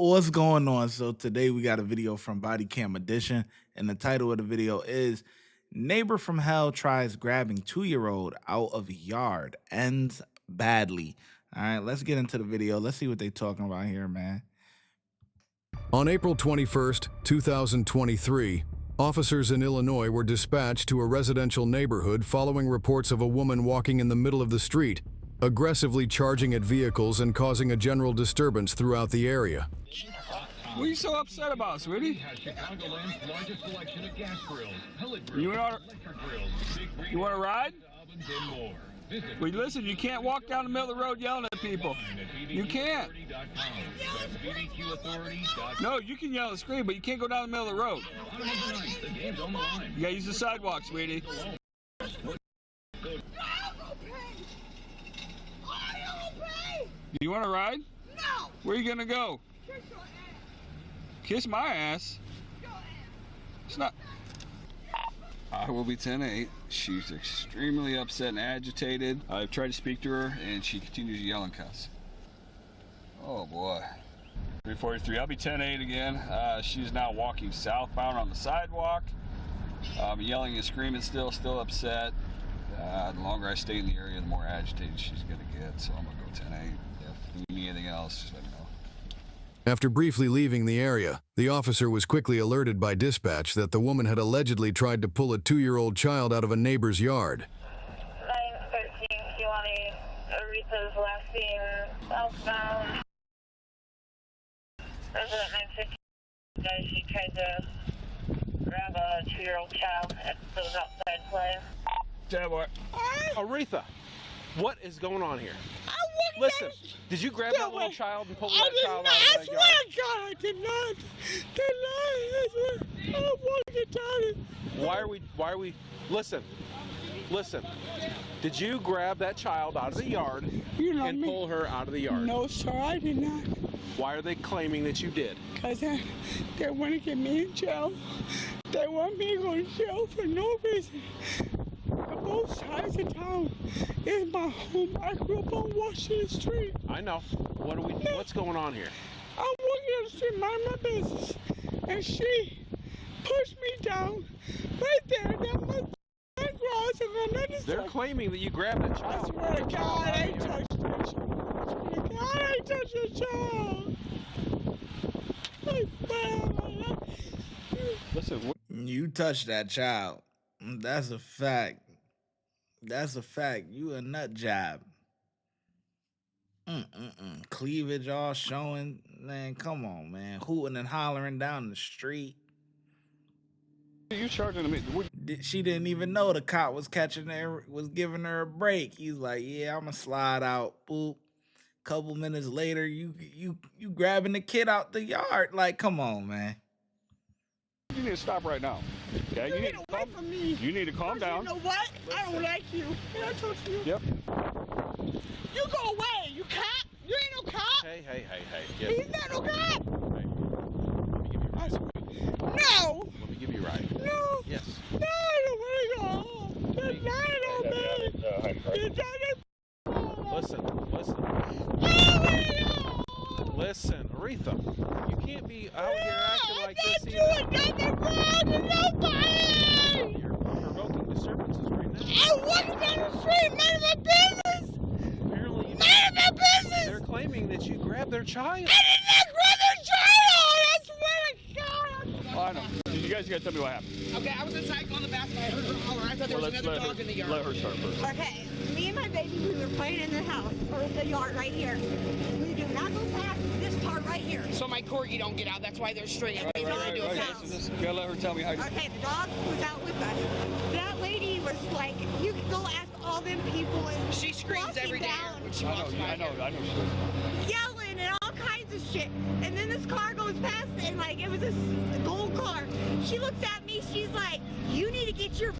What's going on? So today we got a video from Body Cam Edition, and the title of the video is "Neighbor from Hell Tries Grabbing 2-Year-Old Out of Yard, Ends Badly." All right, let's get into the video. Let's see what they talking about here, man. On April 21st, 2023, officers in Illinois were dispatched to a residential neighborhood following reports of a woman walking in the middle of the street, aggressively charging at vehicles and causing a general disturbance throughout the area. What are you so upset about, sweetie? You want to ride? Well, listen, you can't walk down the middle of the road yelling at people. You can't. No, you can yell and scream, but you can't go down the middle of the road. You gotta use the sidewalk, sweetie. You want to ride? No! Where are you gonna go? Kiss your ass. Kiss my ass? It's not. I will be 10-8. She's extremely upset and agitated. I've tried to speak to her, and she continues to yell and cuss. Oh boy. 343. I'll be 10-8 again. She's now walking southbound on the sidewalk. Yelling and screaming still upset. The longer I stay in the area, the more agitated she's gonna get. So I'm gonna go 10-8. If you need anything else, just let me know. After briefly leaving the area, the officer was quickly alerted by dispatch that the woman had allegedly tried to pull a 2-year-old child out of a neighbor's yard. 913 Kiwani, Aretha's last seen southbound. Resident 915, she tried to grab a 2-year-old child that was outside playing. Boy. Aretha, what is going on here? Listen, did you grab that little child and pull that child out of that yard? I swear to God, I did not. I wanted to tell you. Why are we, listen, did you grab that child out of the yard and pull her out of the yard? No, sir, I did not. Why are they claiming that you did? Because they want to get me in jail. They want me to go to jail for no reason. Both sides of town is my home. I grew up on Washington Street. I know. What's going on here? I'm walking on the street, mind my business, and she pushed me down right there. That was grass and another. They're claiming that you grabbed that I child. swear to God, I ain't touched that child. I swear to God, I ain't touched that child. Listen, You touched that child. That's a fact. That's a fact. You a nut job. Cleavage all showing. Man, come on, man. Hooting and hollering down the street. You charging me? She didn't even know the cop was catching her, was giving her a break. He's like, yeah, I'm gonna slide out. Boop. Couple minutes later, you grabbing the kid out the yard. Like, come on, man. You need to stop right now. Okay, You need to wait for me. You need to calm down. You know what? I don't like you. Can I talk to you? Yep. You go away. You cop? You ain't no cop. hey. He's not no cop. Hey, let me give you a ride. No. Let me give you a ride. No. Yes. No, I don't want to go home. They're lying on me. They're trying to. Listen. Listen, Aretha, you can't be out here acting like this either. I'm not doing nothing wrong to nobody. You're provoking disturbances right now. I'm walking down the street, minding my business. Apparently, you Minding my business. they're claiming that you grabbed their child. I did not grab their child. I swear to God. Oh, I know. You guys gotta tell me what happened. Okay, I was inside going to the bathroom. I heard her holler. I thought there was another dog in the yard. Let her start first. Okay, me and my baby, we were playing in the house, or in the yard right here. We do not go past this part right here. So my corgi don't get out. That's why they're straight. Everybody's trying to do a Okay, house. so just gotta let her tell me how you. Okay, the dog was out with us. That lady was like, you can go ask all them people and She screams walking every day down, when she walks by. I know. She does. yelling and all kinds of shit. And then this car goes past and like, it was a gold car. She looks at me, she's like, you need to get your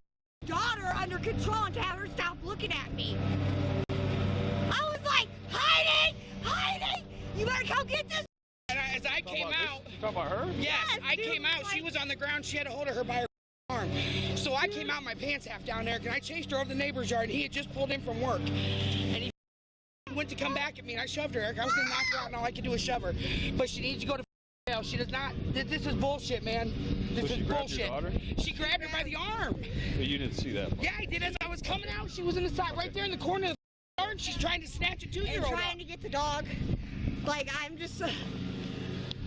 daughter under control and have her stop looking at me. I was like, hiding! You better come get this. And as I came out, You talking about her? yes, I dude, came out. She was on the ground. She had a hold of her by her arm. So I came out, my pants half down there, and I chased her over the neighbor's yard, and he had just pulled in from work. And he went to come back at me and I shoved her. I was gonna knock her out and all I could do was shove her. But she needs to go to jail. She does not. This is bullshit, man. This is bullshit. She grabbed her by the arm. But you didn't see that. Yeah, I did. As I was coming out, she was in the side, right there in the corner of the yard. She's trying to snatch a 2-year-old. Trying to get the dog. Like, I'm just,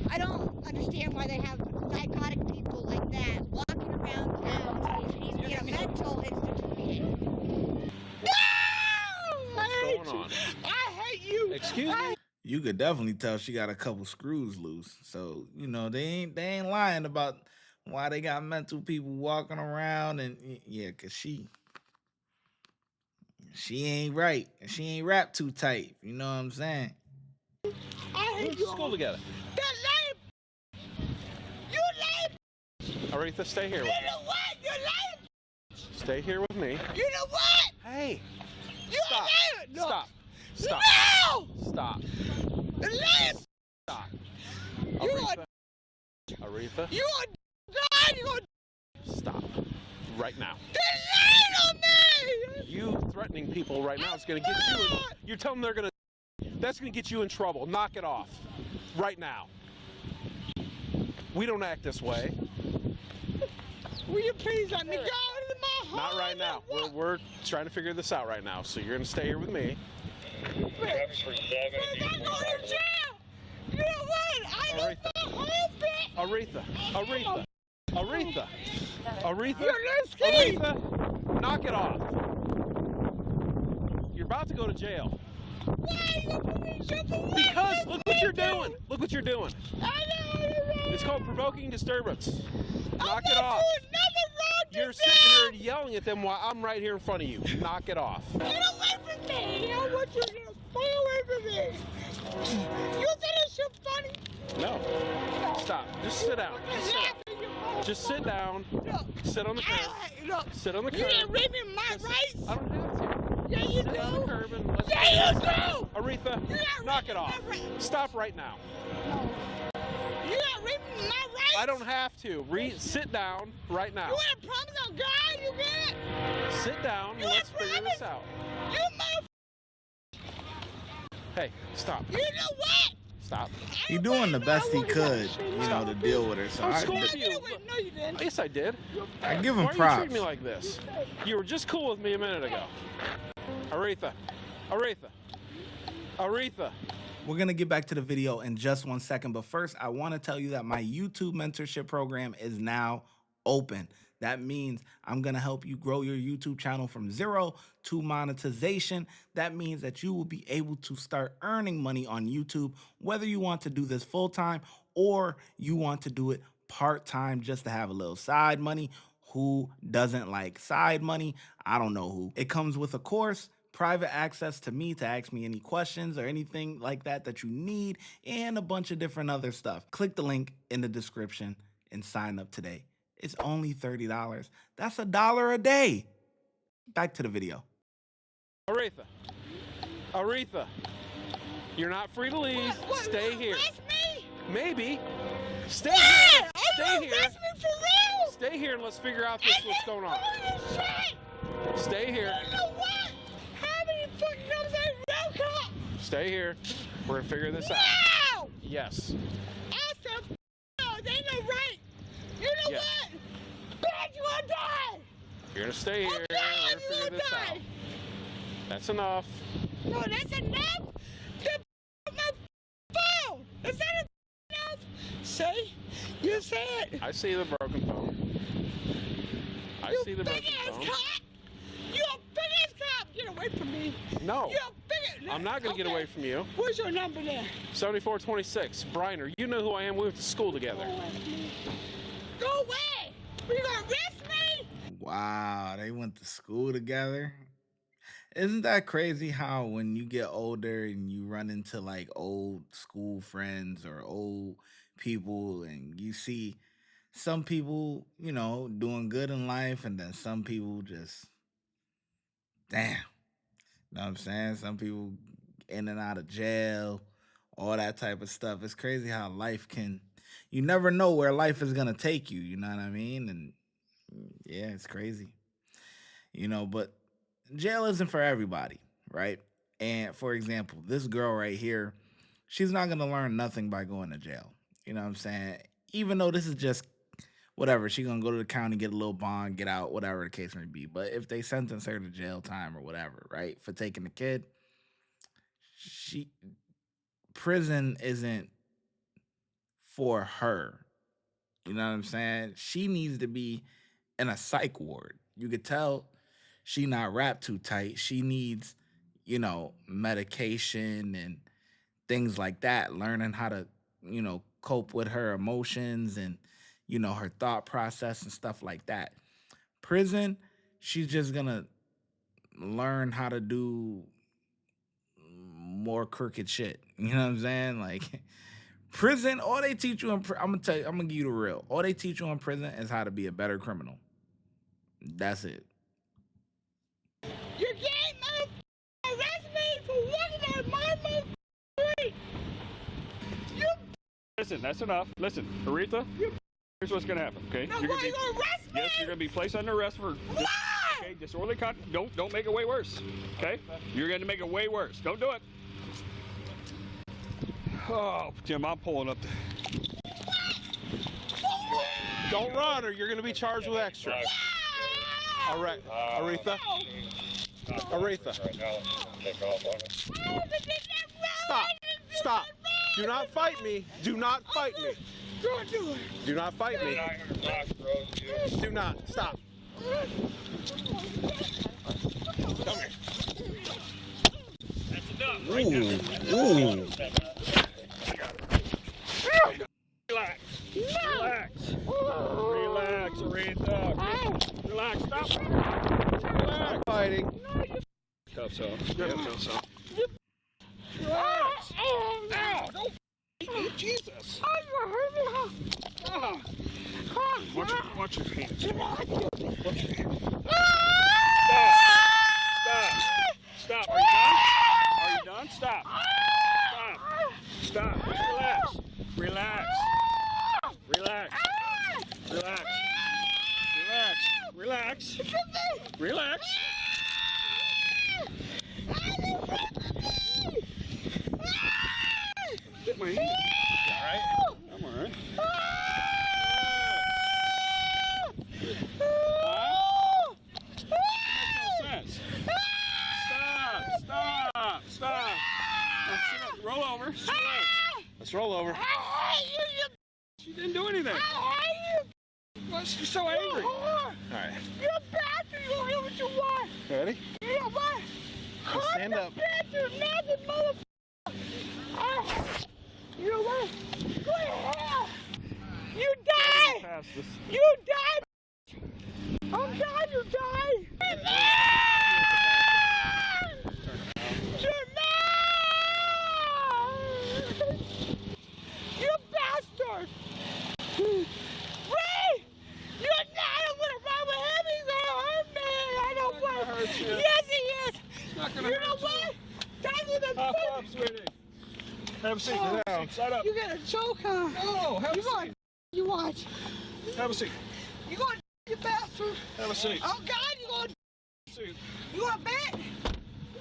I don't understand why they have psychotic people like that walking around town. It needs to be a mental institution. What's going on? I hate you. Excuse me? You could definitely tell she got a couple screws loose. So, you know, they ain't lying about why they got mental people walking around. And yeah, cause she ain't right. She ain't wrapped too tight. You know what I'm saying? I We hate went you. to school together. That lame. You lame. Aretha, stay here with You me. know what? You lame. Stay here with me. You know what? Hey, You stop. lame. No. Stop. Stop. No. Stop. The lame. Stop. You Aretha. Aretha, You are God. You are stop. Right now. the lame on me. You threatening people right now is going to get you. You're telling them they're going to. That's going to get you in trouble. Knock it off. Right now. We don't act this way. Will you please let me go to my home? Not right now. We're trying to figure this out right now. So you're going to stay here with me. I'm going to jail. You know what? I know Aretha. my home, bitch. Aretha. Aretha. Aretha. Aretha. You're not skinny. Aretha. Knock it off. You're about to go to jail. Why are you put me in jail? Because look what you're doing. Look what you're doing. I know. It's called provoking disturbance. Knock I'm it not off. doing nothing wrong to You're them. sitting here and yelling at them while I'm right here in front of you. Knock it off. Get away from me. I want you to stay away from me. You think this shit funny? No. Stop. Just sit down. Just sit down. Look, Sit on the curb. look, Sit on the you curb. didn't read me my Just- rights. I don't have to. Yeah, you Sit on the do. curb and let's Yeah, you figure this out. do. Aretha, You got knock rid it of off. my rights. Stop right now. You got read me my rights. I don't have to. Sit down right now. You want to promise on God you get? Sit down. You Let's want figure this promise? out. You Hey, stop. You know what? Stop. He doing the best he could, you know, to deal with her. So I'm I scolding you. No, you didn't. Yes, I did. give Why him are you props. treating me like this? You were just cool with me a minute ago. Aretha. Aretha. Aretha. We're going to get back to the video in just 1 second. But first, I want to tell you that my YouTube mentorship program is now open. That means I'm going to help you grow your YouTube channel from zero to monetization. That means that you will be able to start earning money on YouTube, whether you want to do this full time or you want to do it part-time just to have a little side money. Who doesn't like side money? I don't know who. It comes with a course, private access to me to ask me any questions or anything like that that you need, and a bunch of different other stuff. Click the link in the description and sign up today. It's only $30. That's $1 a day. Back to the video. Aretha. Aretha. You're not free to leave. Stay here. Arrest me? Maybe. Stay What? here. Are you Stay here. arrest me for real? Stay here and let's figure out what's going on. Shit. Stay here. You know what? How many fucking times I real cop? Stay here. We're gonna figure this out. No! Yes. I said, no, they ain't no right. You know Yes. what? Bitch, you wanna die? You're gonna stay here. Okay, We're gonna you figure wanna this die? out. That's enough. No, that's enough to my phone. Is that enough? See? You said. I see the broken phone. I You see the broken big ass phone. cop. You a big ass cop. Get away from me. No. You a big. I'm not gonna get Okay. away from you. What's your number then? 7426. Briner, you know who I am. We went to school together. Go away. You gonna arrest me? Wow, they went to school together. Isn't that crazy how when you get older and you run into like old school friends or old people and you see some people, you know, doing good in life and then some people just, damn, you know what I'm saying? Some people in and out of jail, all that type of stuff. It's crazy how life can, you never know where life is going to take you, you know what I mean? And yeah, it's crazy, you know, but jail isn't for everybody, right? And for example, this girl right here, she's not gonna learn nothing by going to jail. You know what I'm saying? Even though this is just whatever, she gonna go to the county, get a little bond, get out, whatever the case may be. But if they sentence her to jail time or whatever, right, for taking the kid, she prison isn't for her. You know what I'm saying? She needs to be in a psych ward. You could tell she not wrapped too tight. She needs, medication and things like that, learning how to, cope with her emotions and, her thought process and stuff like that. Prison, she's just gonna learn how to do more crooked shit. You know what I'm saying? Like prison, all they teach you I'm gonna tell you, I'm gonna give you the real. All they teach you in prison is how to be a better criminal. That's it. You can't arrest me for walking on my street. Listen, that's enough. Listen, Aretha, here's what's gonna happen, okay? Now, why you arrest me? Yes, you're gonna be placed under arrest for disorderly conduct. Don't make it way worse. Okay? You're gonna make it way worse. Don't do it. Oh, Jim, I'm pulling up. Don't run or you're going to be charged with extra. All right, Aretha. Aretha. Stop. Stop. Do not fight me. Do not fight me. Don't do it. Do not fight me. Do not. Stop. Come here. That's enough. Ooh. Relax. Relax. Relax, Aretha. Relax. Stop. Relax. Fighting. Cuffs off. Yeah, cuffs off. Relax. Ow, don't me, Jesus. Watch your hands. Watch your hands. Stop. Are you done? Are you done? Stop. Stop. Just relax. Relax. Relax. Relax. Relax. Relax. Relax. Get my hand. All right? I'm all right. Stop. Now sit up. Roll over. Relax. Let's roll over. She didn't do anything. Why is she so angry? All right. You're a bastard. You don't know what you want. Ready? You know what? Stand up. Bastard, nothing, motherfucker. You know what? Go ahead. You die. You die. I'm glad you die. You bastard! Ray! You're not gonna run with him, he's gonna hurt me! I don't want to hurt you. Yes, he is! It's not gonna You hurt know you. what? That's what the Hop up, sweetie. Have a seat. Oh, Sit up. You got a choke, huh? No, have a You going? seat. You watch. Have a seat. You going, you bastard? Have a seat. Oh God, you going? Seat. You want to bet?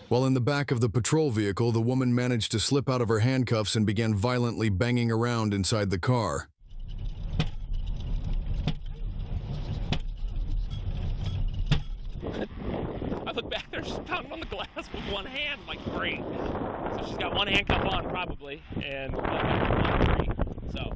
While in the back of the patrol vehicle, the woman managed to slip out of her handcuffs and began violently banging around inside the car. I look back there, she's pounding on the glass with one hand. I'm like, great. So she's got one handcuff on, probably, and so.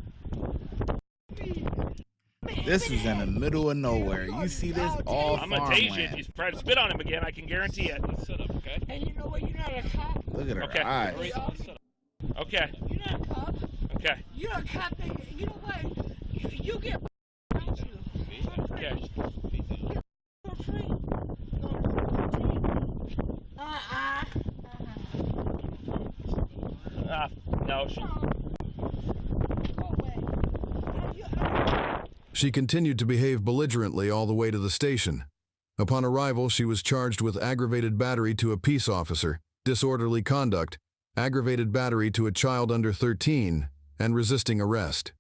This is in the middle of nowhere. You see this all I'm gonna tase you if farmland. you try to spit on him again. I can guarantee it. Let's sit up, okay? And you know what? You're not a cop. Look at her Okay. eyes. Let's sit up. Okay. You're not a cop. Okay. You're a cop. You know what? You get don't you? Okay. For free. No. She continued to behave belligerently all the way to the station. Upon arrival, she was charged with aggravated battery to a peace officer, disorderly conduct, aggravated battery to a child under 13, and resisting arrest.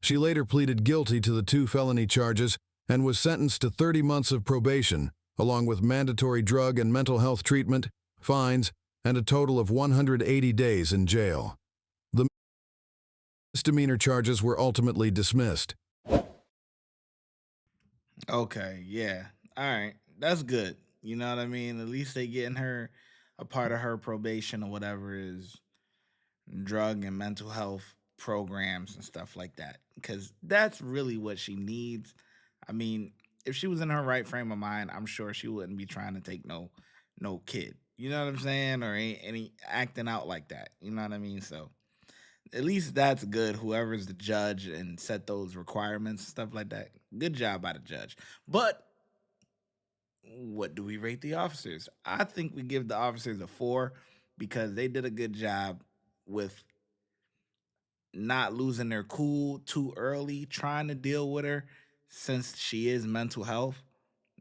She later pleaded guilty to the 2 felony charges and was sentenced to 30 months of probation, along with mandatory drug and mental health treatment, fines, and a total of 180 days in jail. The misdemeanor charges were ultimately dismissed. Okay, yeah. All right. That's good. You know what I mean? At least they getting her a part of her probation or whatever is drug and mental health programs and stuff like that. Because that's really what she needs. I mean, if she was in her right frame of mind, I'm sure she wouldn't be trying to take no kid. You know what I'm saying? Or any acting out like that. You know what I mean? So at least that's good. Whoever's the judge and set those requirements, stuff like that. Good job by the judge. But what do we rate the officers? I think we give the officers a 4 because they did a good job with not losing their cool too early, trying to deal with her since she is mental health.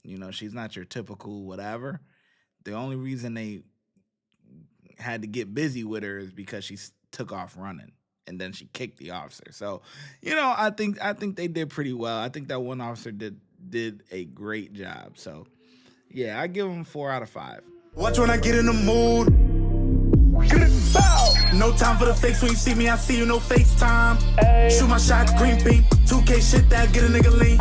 You know, she's not your typical whatever. The only reason they had to get busy with her is because she took off running and then she kicked the officer. So, you know, I think they did pretty well. I think that one officer did a great job. So, yeah, I give them 4 out of 5. Watch when I get in the mood. Bow. No time for the fakes. When you see me, I see you. No FaceTime. Shoot my shot, green beam. 2K shit that get a nigga lean.